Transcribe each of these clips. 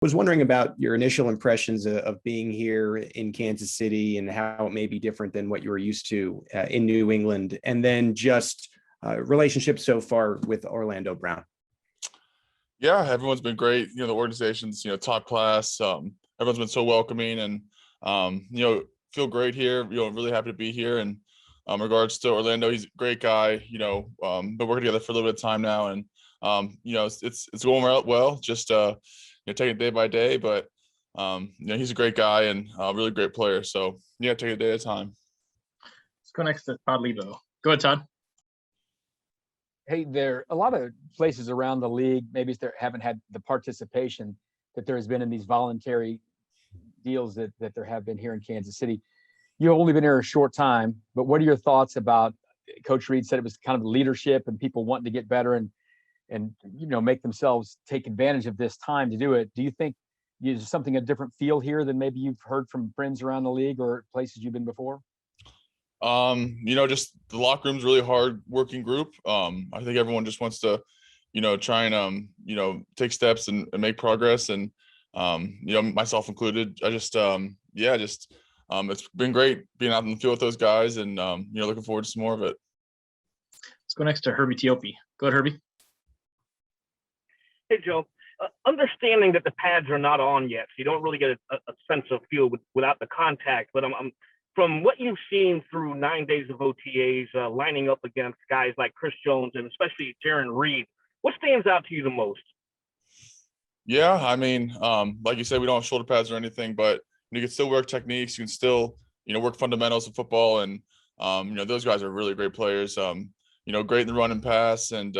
Was wondering about your initial impressions of being here in Kansas City and how it may be different than what you were used to in New England, and then just relationships so far with Orlando Brown. Yeah, everyone's been great. The organization's, top class. Everyone's been so welcoming and, feel great here. Really happy to be here. And regards to Orlando, he's a great guy. Been working together for a little bit of time now, and it's going well. Just taking it day by day, but he's a great guy and a really great player. So yeah, take it a day at a time. Let's go next to Todd Lebo. Go ahead, Todd. Hey, there are a lot of places around the league, maybe they haven't had the participation that there has been in these voluntary deals that there have been here in Kansas City. You've only been here a short time, but what are your thoughts about, Coach Reed said it was kind of leadership and people wanting to get better and make themselves take advantage of this time to do it. Do you think there's something, a different feel here than maybe you've heard from friends around the league or places you've been before? Just the locker room's really hard working group. I think everyone just wants to, try and, take steps and make progress. And, myself included, it's been great being out in the field with those guys and, looking forward to some more of it. Let's go next to Herbie Teope. Go ahead, Herbie. Hey, Joe. Understanding that the pads are not on yet, so you don't really get a sense of feel without the contact. But I'm from what you've seen through 9 days of OTAs, lining up against guys like Chris Jones and especially Jaron Reed, what stands out to you the most? Yeah, like you said, we don't have shoulder pads or anything, but you can still work techniques. You can still, work fundamentals of football, and those guys are really great players. Great in the run and pass, and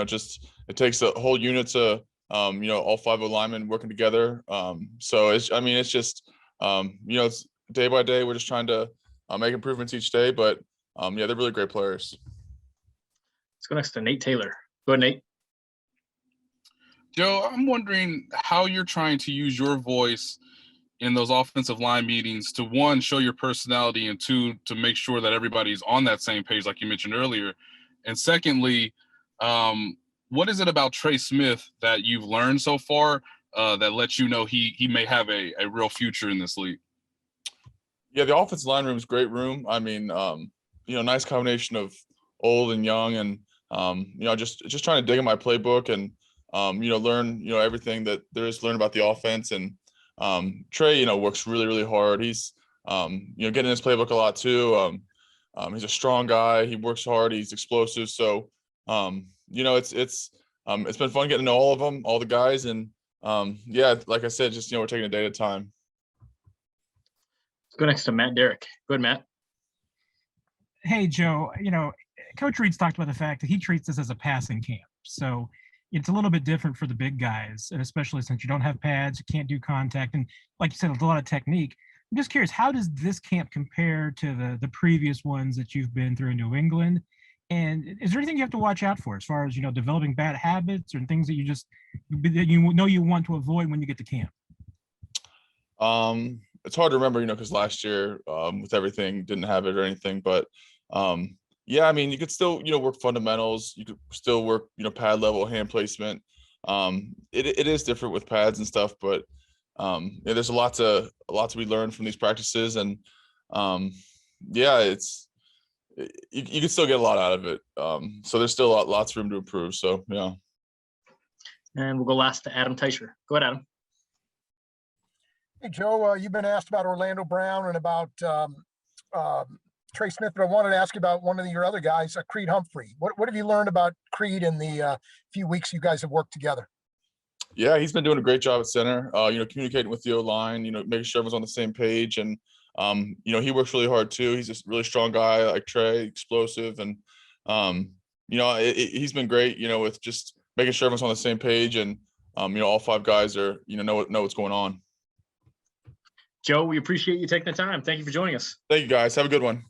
just it takes a whole unit to all five linemen working together. So it's just it's day by day. We're just trying to make improvements each day, but they're really great players. Let's go next to Nate Taylor. Go ahead, Nate. Joe, I'm wondering how you're trying to use your voice in those offensive line meetings to, one, show your personality, and two, to make sure that everybody's on that same page, like you mentioned earlier. And secondly, what is it about Trey Smith that you've learned so far that lets you know he may have a real future in this league? Yeah, the offensive line room is a great room. Nice combination of old and young, and just trying to dig in my playbook and learn everything that there is to learn about the offense. And Trey works really, really hard. He's getting in his playbook a lot too. He's a strong guy. He works hard. He's explosive. So it's been fun getting to know all of them, all the guys, and like I said, just we're taking a day at a time. Let's go next to Matt Derrick. Go ahead, Matt. Hey, Joe, Coach Reed's talked about the fact that he treats this as a passing camp. So it's a little bit different for the big guys, and especially since you don't have pads, you can't do contact. And like you said, there's a lot of technique. I'm just curious, how does this camp compare to the previous ones that you've been through in New England? And is there anything you have to watch out for as far as, developing bad habits or things that you want to avoid when you get to camp? It's hard to remember, because last year with everything didn't have it or anything, but you could still, work fundamentals. You could still work, pad level, hand placement. It is different with pads and stuff, but there's a lot to be learned from these practices, and you can still get a lot out of it. So there's still lots of room to improve. So yeah. And we'll go last to Adam Teicher. Go ahead, Adam. Hey, Joe, you've been asked about Orlando Brown and about Trey Smith, but I wanted to ask you about one of your other guys, Creed Humphrey. What have you learned about Creed in the few weeks you guys have worked together? Yeah, he's been doing a great job at center, communicating with the O-line, making sure everyone's on the same page. And, he works really hard too. He's a really strong guy like Trey, explosive. And, he's been great, with just making sure everyone's on the same page. And, all five guys are, know what's going on. Joe, we appreciate you taking the time. Thank you for joining us. Thank you, guys. Have a good one.